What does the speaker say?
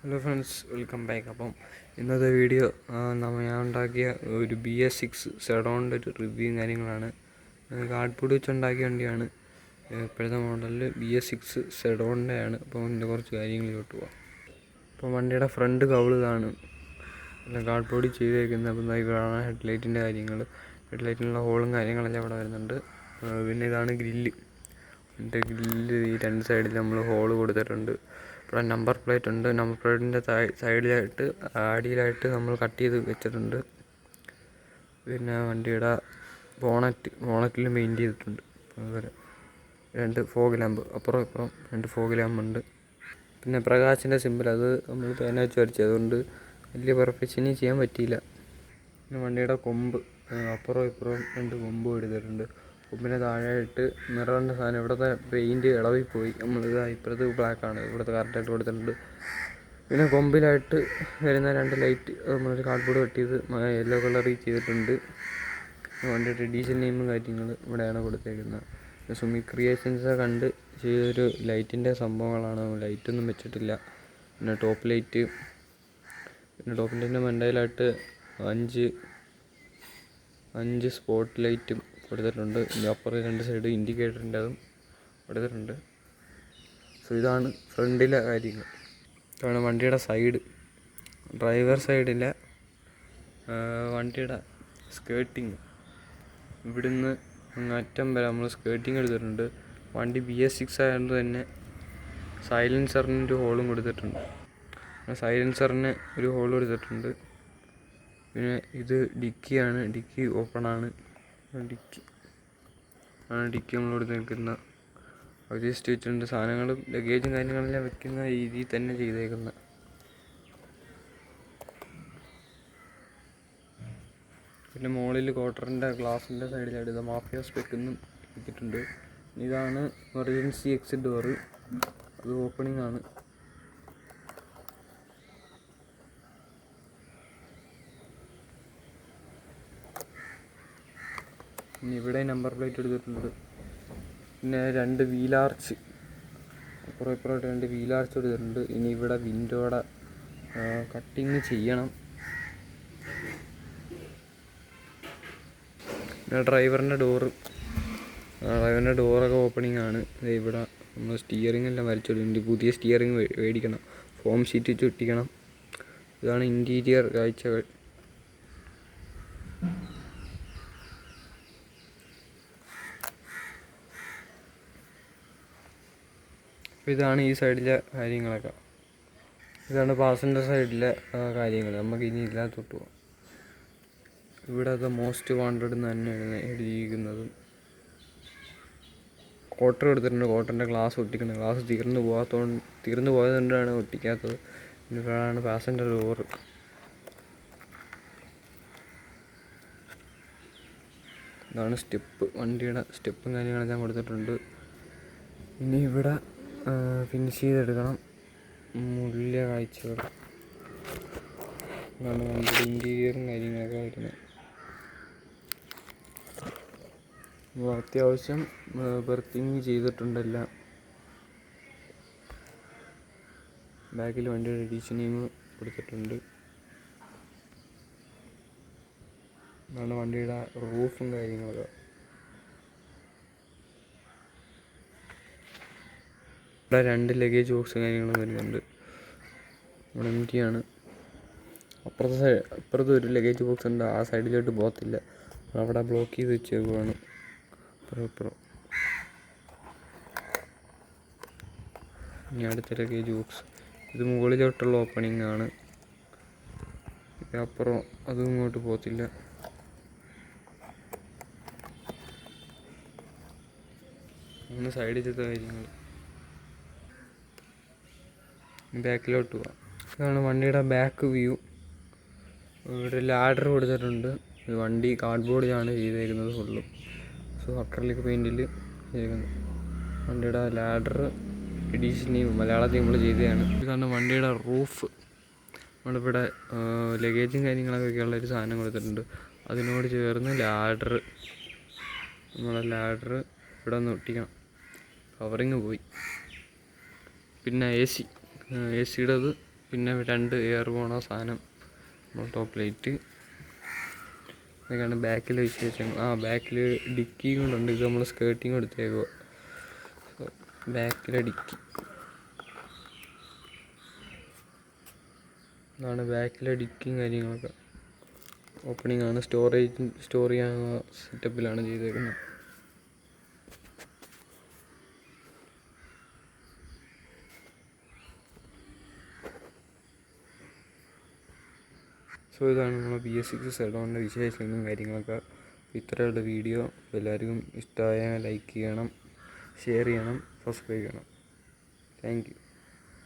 Hello friends, welcome back. അപ്പം ഇന്നത്തെ video ഞാൻ ഉണ്ടാക്കിയ ഒരു BS6 സെഡോണിൻ്റെ ഒരു റിവ്യൂവും കാര്യങ്ങളാണ്. കാർഡ്ബോർഡ് വെച്ചുണ്ടാക്കിയ വണ്ടിയാണ്. ഇപ്പോഴത്തെ മോഡലിൽ BS6 സെഡോണിൻ്റെ ആണ്. അപ്പോൾ ഇതിൻ്റെ കുറച്ച് കാര്യങ്ങളിലോട്ട് പോകാം. അപ്പോൾ വണ്ടിയുടെ ഫ്രണ്ട് കവിള് ഇതാണ്, കാർഡ്ബോർഡിൽ ചെയ്തേക്കുന്നത്. അപ്പം ഇവിടെയാണ് ഹെഡ്ലൈറ്റിൻ്റെ കാര്യങ്ങൾ. ഹെഡ്ലൈറ്റിനുള്ള ഹോളും കാര്യങ്ങളെല്ലാം ഇവിടെ വരുന്നുണ്ട്. പിന്നെ ഇതാണ് ഗ്രില്ല്. എൻ്റെ ഗ്രില്ല് ഈ രണ്ട് സൈഡിൽ നമ്മൾ ഹോള് കൊടുത്തിട്ടുണ്ട്. ഇവിടെ നമ്പർ പ്ലേറ്റ് ഉണ്ട്. നമ്പർ പ്ലേറ്റിൻ്റെ സൈഡിലായിട്ട് അടിയിലായിട്ട് നമ്മൾ കട്ട് ചെയ്ത് വെച്ചിട്ടുണ്ട്. പിന്നെ വണ്ടിയുടെ ബോണറ്റിൽ മെയിൻ ചെയ്തിട്ടുണ്ട്. അതുപോലെ രണ്ട് ഫോഗ് ലാമ്പ്, അപ്പുറം ഇപ്പുറം രണ്ട് ഫോഗ് ലാമ്പ് ഉണ്ട്. പിന്നെ പ്രകാശിൻ്റെ സിമ്പിൾ, അത് നമ്മൾ പേന വെച്ച് വരച്ചത്, അതുകൊണ്ട് വലിയ പെർഫെക്ഷന് ചെയ്യാൻ പറ്റിയില്ല. പിന്നെ വണ്ടിയുടെ കൊമ്പ്, അപ്പുറം ഇപ്പുറം രണ്ട് കൊമ്പും എടുത്തിട്ടുണ്ട്. കൊമ്പിന് താഴെയായിട്ട് മിററിൻ്റെ സാധനം, ഇവിടുത്തെ പെയിൻറ്റ് ഇളവിപ്പോയി. നമ്മളിത് ഇപ്പുറത്ത് ബ്ലാക്കാണ്, ഇവിടുത്തെ കറക്റ്റായിട്ട് കൊടുത്തിട്ടുണ്ട്. പിന്നെ കൊമ്പിലായിട്ട് വരുന്ന രണ്ട് ലൈറ്റ് നമ്മളൊരു കാർഡ്ബോർഡ് കട്ട് ചെയ്ത് യെല്ലോ കളറിൽ ചെയ്തിട്ടുണ്ട്. വണ്ടിയുടെ ഡീസൽ നെയിമും കാര്യങ്ങൾ ഇവിടെയാണ് കൊടുത്തേക്കുന്നത്. സുമി ക്രിയേഷൻസ് കണ്ട് ചെയ്തൊരു ലൈറ്റിൻ്റെ സംഭവങ്ങളാണ്. ലൈറ്റൊന്നും വെച്ചിട്ടില്ല. പിന്നെ ടോപ്പ് ലൈറ്റ്, പിന്നെ ടോപ്പ് ലൈറ്റിൻ്റെ മണ്ടയിലായിട്ട് അഞ്ച് സ്പോട്ട് ലൈറ്റും കൊടുത്തിട്ടുണ്ട്. അപ്പുറം രണ്ട് സൈഡ് ഇൻഡിക്കേറ്ററിൻ്റെ അതും കൊടുത്തിട്ടുണ്ട്. സോ ഇതാണ് ഫ്രണ്ടിലെ കാര്യങ്ങൾ. ഇതാണ് വണ്ടിയുടെ സൈഡ്, ഡ്രൈവർ സൈഡിലെ വണ്ടിയുടെ സ്കേർട്ടിങ്. ഇവിടുന്ന് അറ്റം വരെ നമ്മൾ സ്കേർട്ടിങ് എടുത്തിട്ടുണ്ട്. വണ്ടി BS6 ആയതുകൊണ്ട് തന്നെ സൈലൻസറിന് ഒരു ഹോളും കൊടുത്തിട്ടുണ്ട്. പിന്നെ ഇത് ഡിക്കിയാണ്. ഡിക്കി ഓപ്പണാണ്. ഡിക്കി നമ്മൾ കൊടുത്തേക്കുന്ന അഡ്ജസ്റ്റ് വെച്ചിട്ടുണ്ട്. സാധനങ്ങളും ലഗേജും കാര്യങ്ങളെല്ലാം വെക്കുന്ന രീതിയിൽ തന്നെ ചെയ്തേക്കുന്ന. പിന്നെ മുകളിൽ ക്വാർട്ടറിൻ്റെ ഗ്ലാസിൻ്റെ സൈഡിലായിട്ട് ഇത് മാഫിയ സ്പെക്കൊന്നും വെച്ചിട്ടുണ്ട്. ഇതാണ് എമർജൻസി എക്സിറ്റ് ഡോറ്, അത് ഓപ്പണിംഗ് ആണ്. പിന്നെ ഇവിടെ നമ്പർ പ്ലേറ്റ് എടുത്തിട്ടുണ്ട്. പിന്നെ രണ്ട് വീലാർച്ച്, അപ്പുറം ഇപ്പുറമായിട്ട് രണ്ട് വീലാർച്ച് എടുത്തിട്ടുണ്ട്. ഇനി ഇവിടെ വിൻഡോയുടെ കട്ടിങ് ചെയ്യണം. പിന്നെ ഡ്രൈവറിൻ്റെ ഡോറൊക്കെ ഓപ്പണിംഗ് ആണ്. ഇവിടെ നമ്മൾ സ്റ്റിയറിംഗ് എല്ലാം വരച്ചിട്ടുണ്ട്. പുതിയ സ്റ്റിയറിംഗ് മേടിക്കണം, ഫോം ഷീറ്റ് വെച്ച് ഒട്ടിക്കണം. ഇതാണ് ഇൻറ്റീരിയർ കാഴ്ചകൾ. ഇതാണ് ഈ സൈഡിലെ കാര്യങ്ങളൊക്കെ. ഇതാണ് പാസഞ്ചർ സൈഡിലെ കാര്യങ്ങൾ. നമുക്ക് ഇനി ഇതിനകത്തോട്ട് പോകാം. ഇവിടെ അത് മോസ്റ്റ് വാണ്ടഡ് എന്ന് തന്നെയാണ് എഴുതിയിരിക്കുന്നതും. ക്വാർട്ടർ എടുത്തിട്ടുണ്ട്. ക്വാർട്ടറിൻ്റെ ഗ്ലാസ് ഒട്ടിക്കണം. ഗ്ലാസ് തീർന്നു പോയതുകൊണ്ടാണ് ഒട്ടിക്കാത്തത്. ഇവിടെയാണ് പാസഞ്ചർ ഡോറ്. ഇതാണ് സ്റ്റെപ്പ്. വണ്ടിയുടെ സ്റ്റെപ്പും കാര്യങ്ങളെല്ലാം കൊടുത്തിട്ടുണ്ട്. ഇനി ഇവിടെ ഫിനിഷ് ചെയ്തെടുക്കണം. മുള്ളിയ കാഴ്ചകൾ. ഇതാണ് വണ്ടിയുടെ ഇൻറ്റീരിയറും കാര്യങ്ങളൊക്കെ വരുന്നത്. അത്യാവശ്യം ബെർത്തിങ് ചെയ്തിട്ടുണ്ടെല്ലാം. ബാക്കിൽ വണ്ടിയുടെ എഡിഷൻ നെയിം കൊടുത്തിട്ടുണ്ട്. ഇതാണ് വണ്ടിയുടെ റൂഫും കാര്യങ്ങളൊക്കെ. ഇവിടെ രണ്ട് ലഗേജ് ബോക്സും കാര്യങ്ങളും വരുന്നുണ്ട്. ഇവിടെ എംറ്റിയാണ്. അപ്പുറത്ത് ഒരു ലഗേജ് ബോക്സ് ഉണ്ട്. ആ സൈഡിലോട്ട് പോകത്തില്ല, അവിടെ ബ്ലോക്ക് ചെയ്ത് വെച്ചേക്കുവാണ്. അപ്പുറം ഇനി അടുത്ത ലഗേജ് ബോക്സ്. ഇത് മുകളിലോട്ടുള്ള ഓപ്പണിംഗ് ആണ്. അപ്പുറം അതും ഇങ്ങോട്ട് പോകത്തില്ല. ഒന്ന് സൈഡിലത്തെ കാര്യങ്ങൾ. ബാക്കിലോട്ട് പോവാം. ഇതാണ് വണ്ടിയുടെ ബാക്ക് വ്യൂ. ഇവിടെ ലാഡർ കൊടുത്തിട്ടുണ്ട്. വണ്ടി കാർഡ്ബോർഡിലാണ് ചെയ്തേക്കുന്നത് ഫുള്ളും. സോ അക്രലിക് പെയിൻറ്റിൽ ചെയ്തേക്കുന്നത്. വണ്ടിയുടെ ലാഡർ എഡീഷനെയും മലയാളത്തിൽ നമ്മൾ ചെയ്തതാണ്. ഇതാണ് വണ്ടിയുടെ റൂഫ്. നമ്മളിവിടെ ലഗേജും കാര്യങ്ങളൊക്കെ ഉള്ളൊരു സാധനം കൊടുത്തിട്ടുണ്ട്. അതിനോട് ചേർന്ന് നമ്മളെ ലാഡർ ഇവിടെ ഒന്ന് ഒട്ടിക്കണം. കവറിങ് പോയി. പിന്നെ AC സിയുടേത് പിന്നെ 2 എയർ പോണ സാധനം ടോപ്പ് ലൈറ്റ്. ഇതൊക്കെയാണ് ബാക്കിൽ വിശേഷം. ബാക്കിൽ ഡിക്കിയും കൂടെ ഉണ്ട്. ഇത് നമ്മൾ സ്കേർട്ടിങ് കൊടുത്തേക്കുക. ബാക്കിലെ ഡിക്കി ഇതാണ്. ബാക്കിലെ ഡിക്കിയും കാര്യങ്ങളൊക്കെ ഓപ്പണിംഗ് ആണ്. സ്റ്റോർ ചെയ്യാനുള്ള സെറ്റപ്പിലാണ് ചെയ്തേക്കുന്നത്. ഇതാണ് നമ്മുടെ BS6 സെഡോണിൻ്റെ വിശേഷങ്ങളും കാര്യങ്ങളൊക്കെ. ഇത്രയുള്ള വീഡിയോ. എല്ലാവർക്കും ഇഷ്ടമായ ലൈക്ക് ചെയ്യണം, ഷെയർ ചെയ്യണം, സബ്സ്ക്രൈബ് ചെയ്യണം. Thank you.